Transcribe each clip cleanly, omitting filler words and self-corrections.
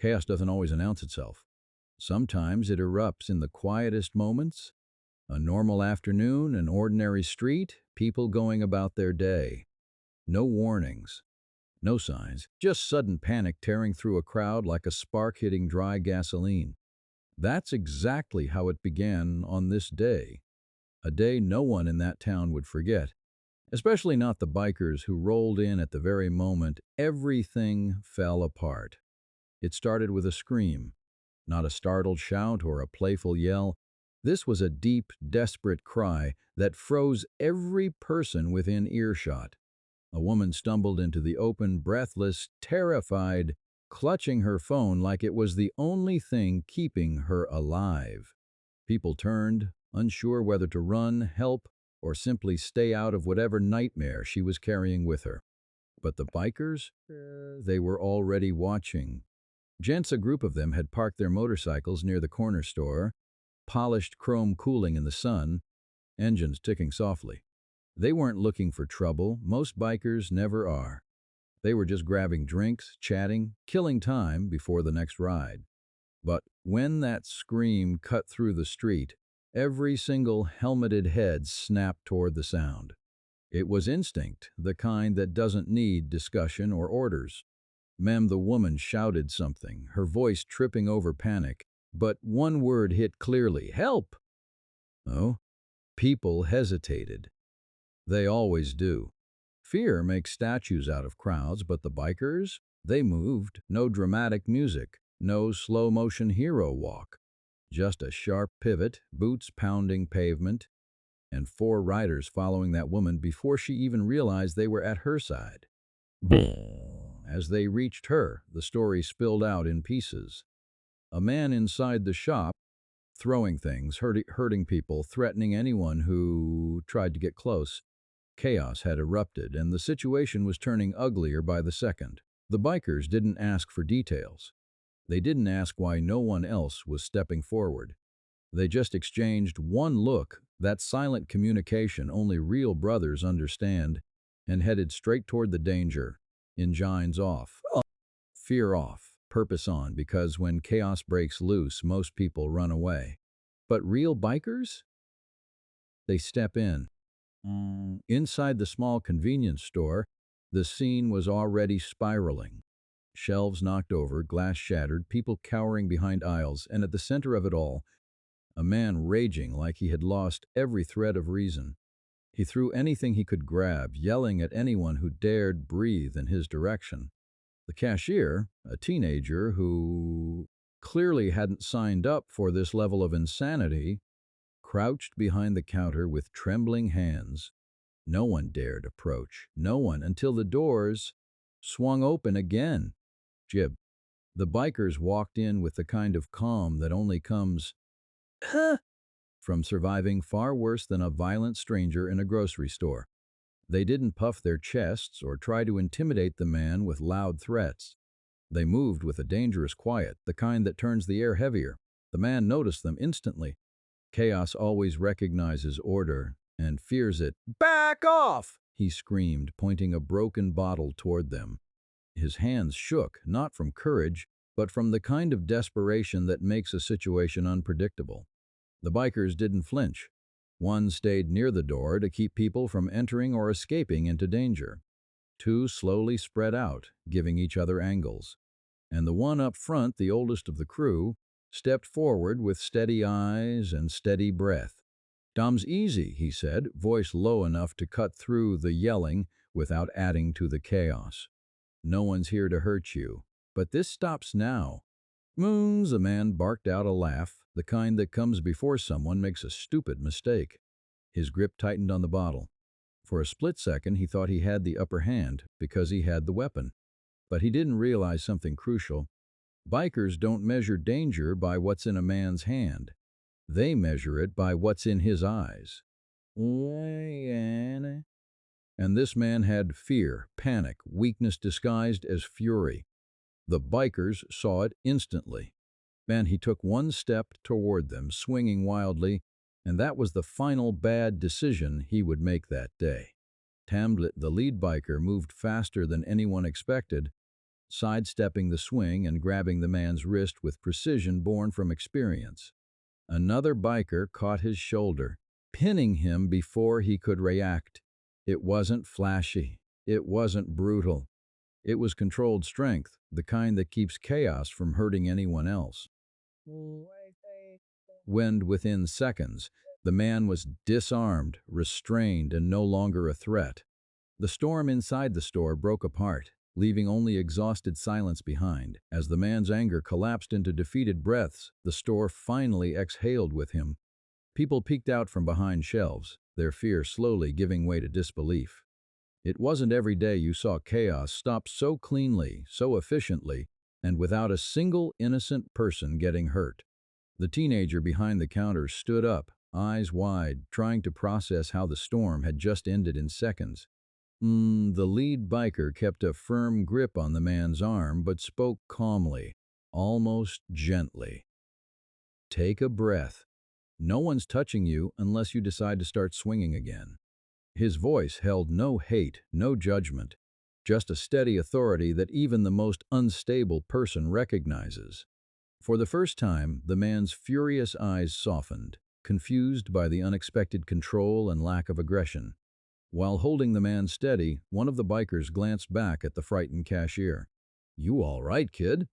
Chaos doesn't always announce itself. Sometimes it erupts in the quietest moments. A normal afternoon, an ordinary street, people going about their day. No warnings, no signs, just sudden panic tearing through a crowd like a spark hitting dry gasoline. That's exactly how it began on this day, a day no one in that town would forget, especially not the bikers who rolled in at the very moment everything fell apart. It started with a scream, not a startled shout or a playful yell. This was a deep, desperate cry that froze every person within earshot. A woman stumbled into the open, breathless, terrified, clutching her phone like it was the only thing keeping her alive. People turned, unsure whether to run, help, or simply stay out of whatever nightmare she was carrying with her. But the bikers? They were already watching. Gents, a group of them, had parked their motorcycles near the corner store, polished chrome cooling in the sun, engines ticking softly. They weren't looking for trouble. Most bikers never are. They were just grabbing drinks, chatting, killing time before the next ride. But when that scream cut through the street, every single helmeted head snapped toward the sound. It was instinct, the kind that doesn't need discussion or orders. Ma'am, the woman shouted something, her voice tripping over panic, but one word hit clearly: help! Oh, people hesitated. They always do. Fear makes statues out of crowds, but the bikers, they moved. No dramatic music, no slow-motion hero walk. Just a sharp pivot, boots pounding pavement, and four riders following that woman before she even realized they were at her side. As they reached her, the story spilled out in pieces. A man inside the shop, throwing things, hurting people, threatening anyone who tried to get close. Chaos had erupted, and the situation was turning uglier by the second. The bikers didn't ask for details. They didn't ask why no one else was stepping forward. They just exchanged one look, that silent communication only real brothers understand, and headed straight toward the danger. Engines off, fear off, purpose on, because when chaos breaks loose, most people run away. But real bikers? They step in. Inside the small convenience store, the scene was already spiraling. Shelves knocked over, glass shattered, people cowering behind aisles, and at the center of it all, a man raging like he had lost every thread of reason. He threw anything he could grab, yelling at anyone who dared breathe in his direction. The cashier, a teenager who clearly hadn't signed up for this level of insanity, crouched behind the counter with trembling hands. No one dared approach, no one, until the doors swung open again. Jib. The bikers walked in with the kind of calm that only comes from surviving far worse than a violent stranger in a grocery store. They didn't puff their chests or try to intimidate the man with loud threats. They moved with a dangerous quiet, the kind that turns the air heavier. The man noticed them instantly. Chaos always recognizes order and fears it. "Back off!" he screamed, pointing a broken bottle toward them. His hands shook, not from courage, but from the kind of desperation that makes a situation unpredictable. The bikers didn't flinch. One stayed near the door to keep people from entering or escaping into danger. Two slowly spread out, giving each other angles. And the one up front, the oldest of the crew, stepped forward with steady eyes and steady breath. "Dom's easy," he said, voice low enough to cut through the yelling without adding to the chaos. "No one's here to hurt you, but this stops now." "Moons," a man barked out a laugh, the kind that comes before someone makes a stupid mistake. His grip tightened on the bottle. For a split second, he thought he had the upper hand because he had the weapon. But he didn't realize something crucial. Bikers don't measure danger by what's in a man's hand. They measure it by what's in his eyes. And this man had fear, panic, weakness disguised as fury. The bikers saw it instantly. Man, he took one step toward them, swinging wildly, and that was the final bad decision he would make that day. Tamblett, the lead biker, moved faster than anyone expected, sidestepping the swing and grabbing the man's wrist with precision born from experience. Another biker caught his shoulder, pinning him before he could react. It wasn't flashy. It wasn't brutal. It was controlled strength, the kind that keeps chaos from hurting anyone else. When, within seconds, the man was disarmed, restrained, and no longer a threat. The storm inside the store broke apart, leaving only exhausted silence behind. As the man's anger collapsed into defeated breaths, the store finally exhaled with him. People peeked out from behind shelves, their fear slowly giving way to disbelief. It wasn't every day you saw chaos stop so cleanly, so efficiently, and without a single innocent person getting hurt. The teenager behind the counter stood up, eyes wide, trying to process how the storm had just ended in seconds. The lead biker kept a firm grip on the man's arm but spoke calmly, almost gently. Take a breath. No one's touching you unless you decide to start swinging again. His voice held no hate, no judgment, just a steady authority that even the most unstable person recognizes. For the first time, the man's furious eyes softened, confused by the unexpected control and lack of aggression. While holding the man steady, one of the bikers glanced back at the frightened cashier. "You all right, kid?"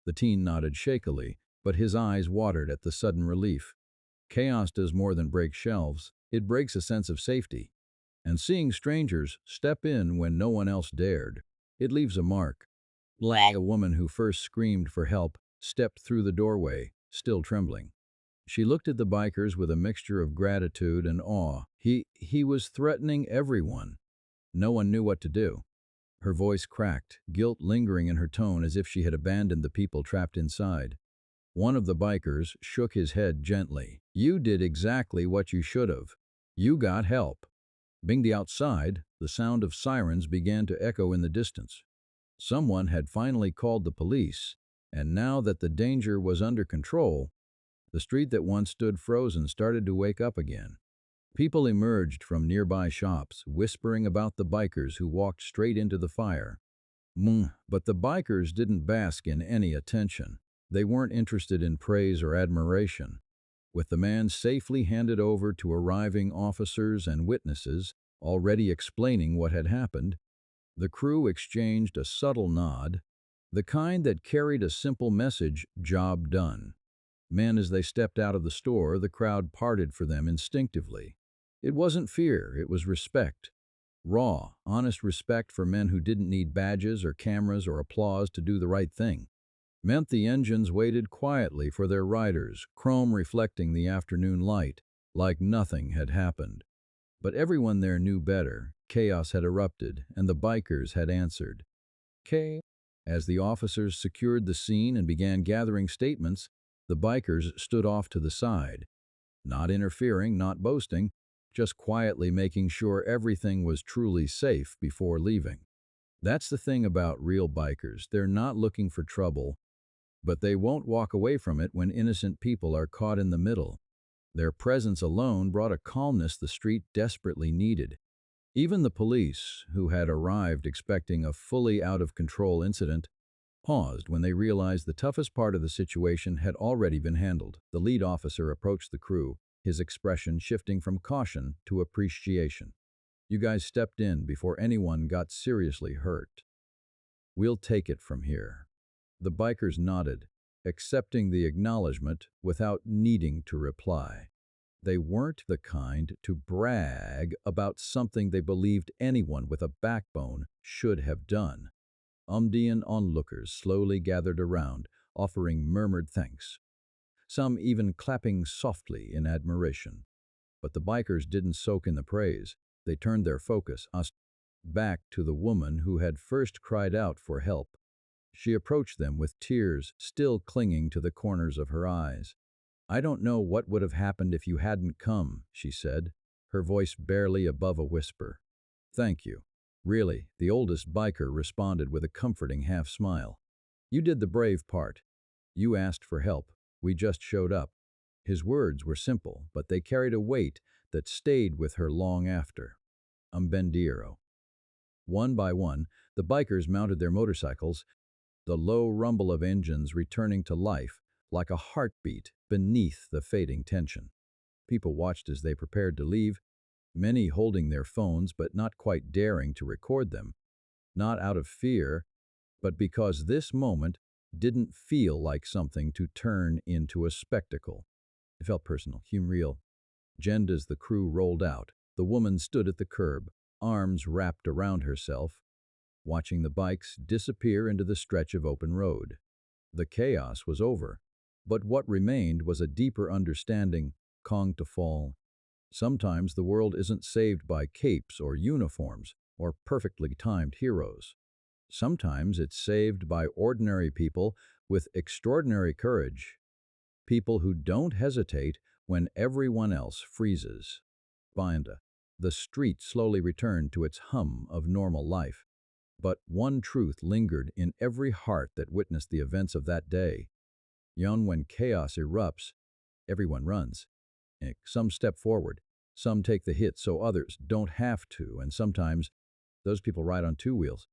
The teen nodded shakily, but his eyes watered at the sudden relief. Chaos does more than break shelves, it breaks a sense of safety. And seeing strangers step in when no one else dared, it leaves a mark. A woman who first screamed for help stepped through the doorway, still trembling. She looked at the bikers with a mixture of gratitude and awe. He was threatening everyone. No one knew what to do. Her voice cracked, guilt lingering in her tone as if she had abandoned the people trapped inside. One of the bikers shook his head gently. "You did exactly what you should have. You got help." Being outside, the sound of sirens began to echo in the distance. Someone had finally called the police, and now that the danger was under control, the street that once stood frozen started to wake up again. People emerged from nearby shops, whispering about the bikers who walked straight into the fire. But the bikers didn't bask in any attention. They weren't interested in praise or admiration. With the man safely handed over to arriving officers and witnesses, already explaining what had happened, the crew exchanged a subtle nod, the kind that carried a simple message, "Job done." Men, as they stepped out of the store, the crowd parted for them instinctively. It wasn't fear, it was respect. Raw, honest respect for men who didn't need badges or cameras or applause to do the right thing. Meant the engines waited quietly for their riders, chrome reflecting the afternoon light, like nothing had happened. But everyone there knew better. Chaos had erupted, and the bikers had answered. As the officers secured the scene and began gathering statements, the bikers stood off to the side. Not interfering, not boasting, just quietly making sure everything was truly safe before leaving. That's the thing about real bikers. They're not looking for trouble, but they won't walk away from it when innocent people are caught in the middle. Their presence alone brought a calmness the street desperately needed. Even the police, who had arrived expecting a fully out-of-control incident, paused when they realized the toughest part of the situation had already been handled. The lead officer approached the crew, his expression shifting from caution to appreciation. "You guys stepped in before anyone got seriously hurt. We'll take it from here." The bikers nodded, accepting the acknowledgement without needing to reply. They weren't the kind to brag about something they believed anyone with a backbone should have done. Umdian onlookers slowly gathered around, offering murmured thanks, some even clapping softly in admiration. But the bikers didn't soak in the praise. They turned their focus back to the woman who had first cried out for help. She approached them with tears still clinging to the corners of her eyes. "I don't know what would have happened if you hadn't come," she said, her voice barely above a whisper. "Thank you." "Really," the oldest biker responded with a comforting half-smile. "You did the brave part. You asked for help. We just showed up." His words were simple, but they carried a weight that stayed with her long after. Bendiero. One by one, the bikers mounted their motorcycles, the low rumble of engines returning to life like a heartbeat beneath the fading tension. People watched as they prepared to leave, many holding their phones but not quite daring to record them, not out of fear, but because this moment didn't feel like something to turn into a spectacle. It felt personal, real. As the crew rolled out, the woman stood at the curb, arms wrapped around herself, watching the bikes disappear into the stretch of open road. The chaos was over, but what remained was a deeper understanding, Kong to fall. Sometimes the world isn't saved by capes or uniforms or perfectly timed heroes. Sometimes it's saved by ordinary people with extraordinary courage, people who don't hesitate when everyone else freezes. Binda. The street slowly returned to its hum of normal life. But one truth lingered in every heart that witnessed the events of that day. When chaos erupts, everyone runs. Some step forward, some take the hit so others don't have to, and sometimes those people ride on two wheels.